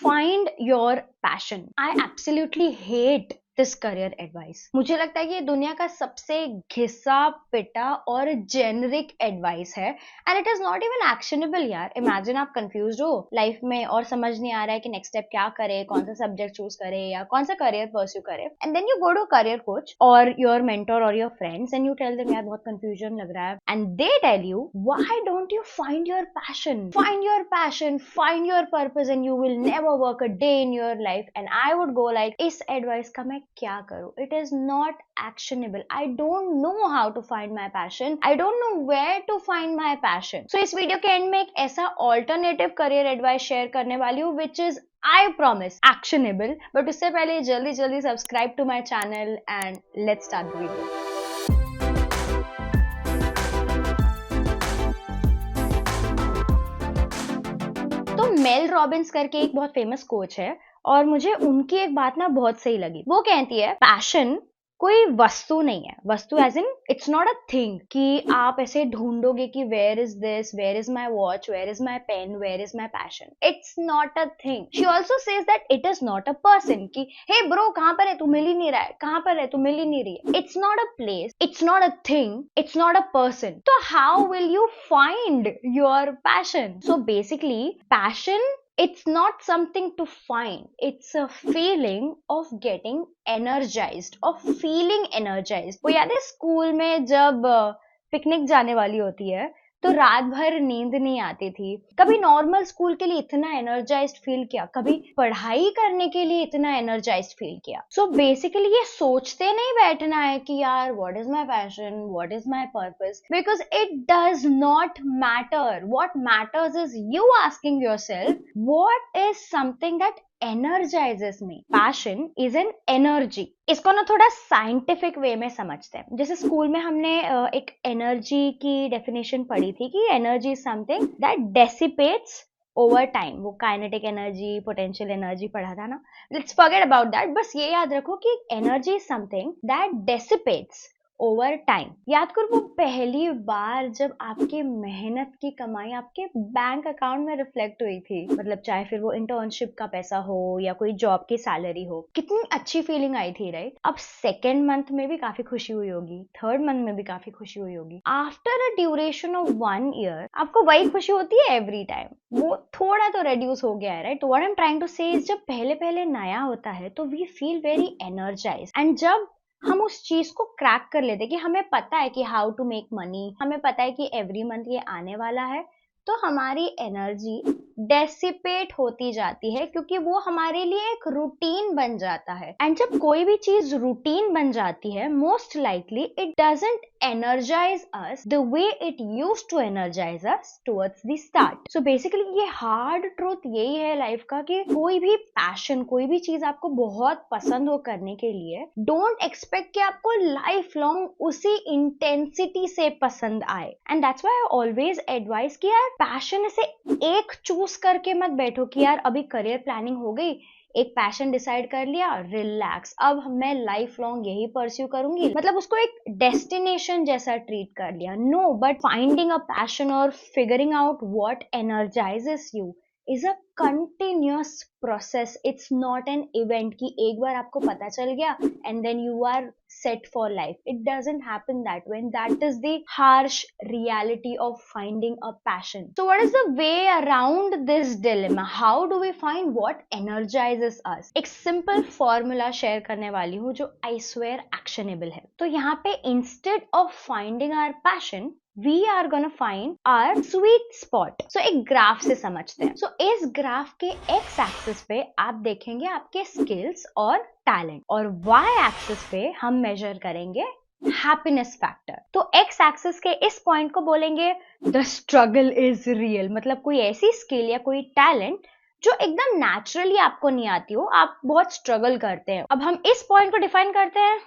Find your passion. I absolutely hate this career advice. मुझे लगता है कि ये दुनिया का सबसे घिसा पिटा और जेनरिक एडवाइस है and it is not even actionable यार। इमेजिन आप कंफ्यूज हो लाइफ में और समझ नहीं आ रहा है कि नेक्स्ट स्टेप क्या करे, कौन सा सब्जेक्ट चूज करे या कौन सा करियर परस्यू करे, and then you go to career coach और योर मेंटर और your friends and you tell them यार बहुत कंफ्यूजन लग रहा है, and they tell you why don't you find your passion, find your passion, find your purpose and you will never work a day in your life. And I would go like इस advice का मैं क्या करूं? It is not actionable. I don't know how to find my passion, I don't know where to find my passion. So इस video के and में एक ऐसा ऑल्टरनेटिव करियर एडवाइस शेयर करने वाली हूँ which is I promise actionable. But उससे पहले जल्दी जल्दी subscribe to my channel and let's start the video. तो मेल रॉबिन्स करके एक बहुत फेमस कोच है और मुझे उनकी एक बात ना बहुत सही लगी। वो कहती है पैशन कोई वस्तु नहीं है। वस्तु as in it's not a thing कि आप ऐसे ढूंढोगे कि where is this, where is my watch, where is my pen, where is my passion. It's not a thing. She also says that it is not a person कि hey bro कहां पर है तू, मिल ही नहीं रहा है, कहां पर है तू, मिल ही नहीं रही है। It's not a place, it's not a thing, it's not a person. तो how will you find your passion? So basically passion, it's not something to find, it's a feeling of getting energized, of feeling energized। वो याद है school में जब picnic जाने वाली होती है तो रात भर नींद नहीं आती थी। कभी नॉर्मल स्कूल के लिए इतना एनर्जाइज्ड फील किया, कभी पढ़ाई करने के लिए इतना एनर्जाइज्ड फील किया। सो बेसिकली ये सोचते नहीं बैठना है कि यार what is my passion, what is my purpose, because it does not matter. What matters is you asking yourself what is something that energizes me। Passion is an energy। इसको ना थोड़ा साइंटिफिक वे में समझते हैं। जैसे school में हमने एक एनर्जी की डेफिनेशन पढ़ी थी कि energy is something that dissipates over time. वो काइनेटिक एनर्जी, पोटेंशियल एनर्जी पढ़ा था ना, लेट्स फॉरगेट अबाउट दैट। बस ये याद रखो कि energy is something that dissipates over time. याद करो वो पहली बार जब आपकी मेहनत की कमाई आपके बैंक अकाउंट में रिफ्लेक्ट हुई थी, मतलब चाहे फिर वो इंटर्नशिप का पैसा हो या कोई जॉब की सैलरी हो, कितनी अच्छी फीलिंग आई थी, राइट? अब सेकेंड मंथ में भी काफी खुशी हुई होगी, थर्ड मंथ में भी काफी खुशी हुई होगी। After a duration of 1 year आपको वही खुशी होती है एवरी टाइम। वो थोड़ा तो रेड्यूस हो गया है, राइट? तो what I am trying to say is जब पहले पहले नया होता है तो we feel very energize, and जब हम उस चीज को क्रैक कर लेते कि हमें पता है कि हाउ टू मेक मनी, हमें पता है कि एवरी मंथ ये आने वाला है, तो हमारी एनर्जी डेसिपेट होती जाती है क्योंकि वो हमारे लिए एक रूटीन बन जाता है। एंड जब कोई भी चीज रूटीन बन जाती है, most likely it doesn't energize us the way it used to energize us towards the start। So basically ये hard truth यही है लाइफ का कि कोई भी पैशन, कोई भी चीज आपको बहुत पसंद हो करने के लिए, डोंट एक्सपेक्ट कि आपको लाइफ लॉन्ग उसी इंटेंसिटी से पसंद आए। And that's why I always advice कि यार पैशन से एक चूज करके मत बैठो कि यार अभी करियर प्लानिंग हो गई, एक पैशन डिसाइड कर लिया, रिलैक्स, अब मैं लाइफ लॉन्ग यही परस्यू करूंगी, मतलब उसको एक डेस्टिनेशन जैसा ट्रीट कर लिया। No, but finding a passion और figuring out what energizes you is a continuous process. It's not an event कि एक बार आपको पता चल गया and then you are set for life. It doesn't happen that way, and that is the harsh reality of finding a passion. So what is the way around this dilemma? How do we find what energizes us? एक simple formula share करने वाली हूँ जो I swear actionable है। तो यहाँ पे instead of finding our passion, we are gonna find our sweet spot। So एक ग्राफ से समझते हैं। So इस ग्राफ के x एक्सिस पे आप देखेंगे आपके स्किल्स और टैलेंट, और y एक्सिस पे हम मेजर करेंगे हैप्पीनेस फैक्टर। तो x एक्सिस के इस पॉइंट को बोलेंगे द स्ट्रगल इज रियल, मतलब कोई ऐसी स्किल या कोई टैलेंट जो एकदम नेचुरली आपको नहीं आती हो, आप बहुत स्ट्रगल करते हैं। अब हम इस पॉइंट को डिफाइन करते हैं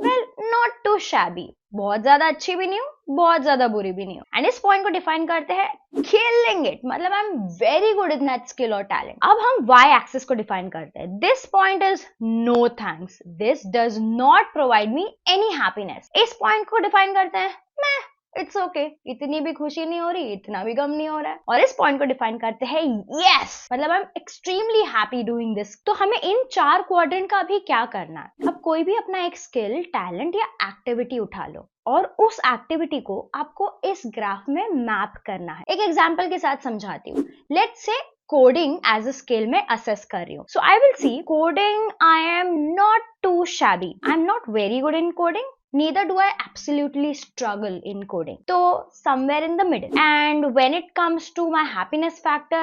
वेल नॉट टू शैबी, बहुत ज्यादा अच्छी भी नहीं हूँ, बहुत ज्यादा बुरी भी नहीं हूँ। एंड इस पॉइंट को डिफाइन करते हैं किलिंग इट, मतलब I am very good in that skill और टैलेंट। अब हम वाई एक्सिस को डिफाइन करते हैं this point is no thanks, this does not provide me any happiness. इस पॉइंट को डिफाइन करते हैं मैं इट्स ओके, इतनी भी खुशी नहीं हो रही, इतना भी गम नहीं हो रहा है, और इस पॉइंट को डिफाइन करते हैं यस, मतलब I am extremely happy doing this. तो हमें इन 4 क्वाड्रेंट का भी क्या करना है? अब कोई भी अपना एक स्किल, टैलेंट या एक्टिविटी उठा लो और उस एक्टिविटी को आपको इस ग्राफ में मैप करना है। एक एग्जांपल के साथ समझाती हूँ। Let's say coding as a skill में असेस कर रही हूँ। So I will see coding, I am not too shabby, I am not very good in coding, neither do I absolutely struggle in coding. So somewhere in the middle. And when it comes to my happiness factor,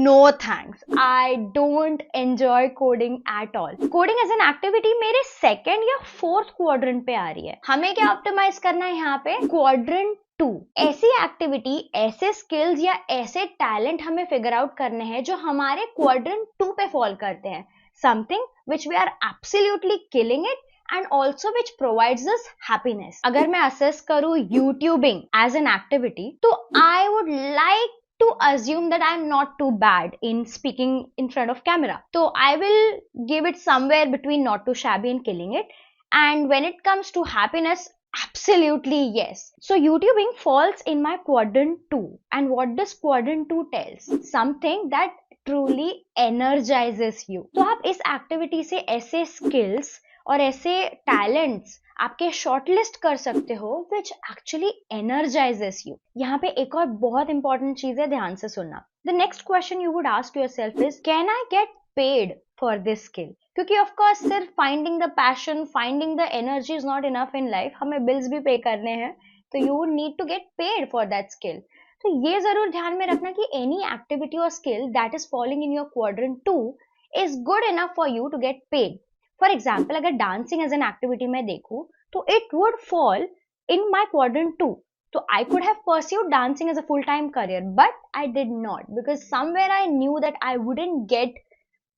no thanks. I don't enjoy coding at all. Coding as an activity मेरे second या fourth quadrant पे आ रही है। हमें क्या optimise करना है यहाँ पे? quadrant 2। ऐसी एक्टिविटी, ऐसे स्किल्स या ऐसे टैलेंट हमें फिगर आउट करने हैं जो हमारे क्वाड्रेंट 2 पे फॉल करते हैं। Something which we are absolutely killing it and also which provides us happiness. अगर मैं assess करूँ YouTubing as an activity, तो I would like to assume that I'm not too bad in speaking in front of camera. So I will give it somewhere between not too shabby and killing it. And when it comes to happiness, absolutely yes. So YouTubing falls in my quadrant 2. And what does quadrant 2 tells? Something that truly energizes you. तो आप इस activity से ऐसे skills और ऐसे talents आपके shortlist कर सकते हो विच एक्चुअली एनर्जाइजेस यू। यहाँ पे एक और बहुत इंपॉर्टेंट चीज है, ध्यान से सुनना। The next question you would ask yourself is, can I get paid for this skill? क्योंकि ऑफ कोर्स सिर्फ finding the passion, finding the energy is not enough in life, हमें बिल्स भी पे करने हैं, तो you would need to get paid for that skill. तो ये जरूर ध्यान में रखना कि एनी एक्टिविटी और skill that is following in your quadrant 2 is good enough for you to get paid. For example, अगर डांसिंग एज एन एक्टिविटी में देखूं तो it would fall in my quadrant 2. तो I could have pursued dancing as a full time career, but I did not because somewhere I knew that I wouldn't get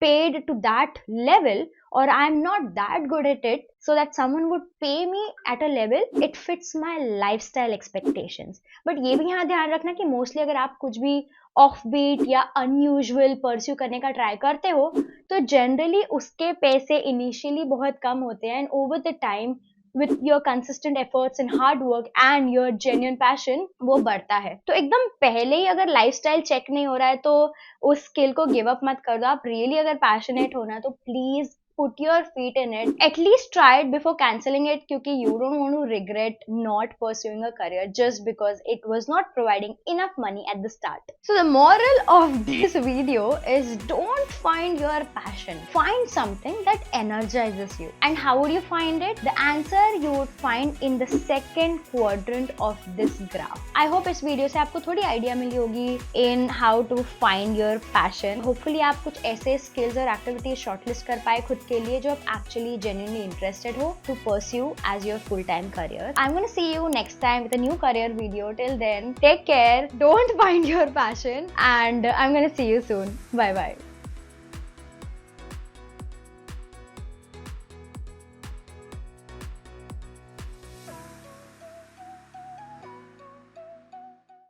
paid to that level, or I'm not that good at it so that someone would pay me at a level it fits my lifestyle expectations. But ये भी यहाँ ध्यान रखना कि mostly अगर आप कुछ भी ऑफ बीट या अनयूजुअल परस्यू करने का ट्राई करते हो तो जनरली उसके पैसे इनिशियली बहुत कम होते हैं, and over the time with your consistent efforts and hard work and your genuine passion वो बढ़ता है। तो एकदम पहले ही अगर लाइफस्टाइल चेक नहीं हो रहा है तो उस स्किल को गिव अप मत कर दो। आप रियली अगर पैशनेट हो ना तो please put your feet in it, at least try it before canceling it, क्योंकि you don't want to regret not pursuing a career just because it was not providing enough money at the start. So the moral of this video is don't find your passion, find something that energizes you. And how would you find it? The answer you would find in the second quadrant of this graph. I hope इस video से आपको थोड़ी idea मिली होगी in how to find your passion. Hopefully आप कुछ ऐसे skills और activities shortlist कर पाए खुद के लिए जो आप actually genuinely interested हो to pursue as your full-time career. I'm gonna see you next time with a new career video. Till then, take care, don't find your passion, and I'm gonna see you soon. Bye bye.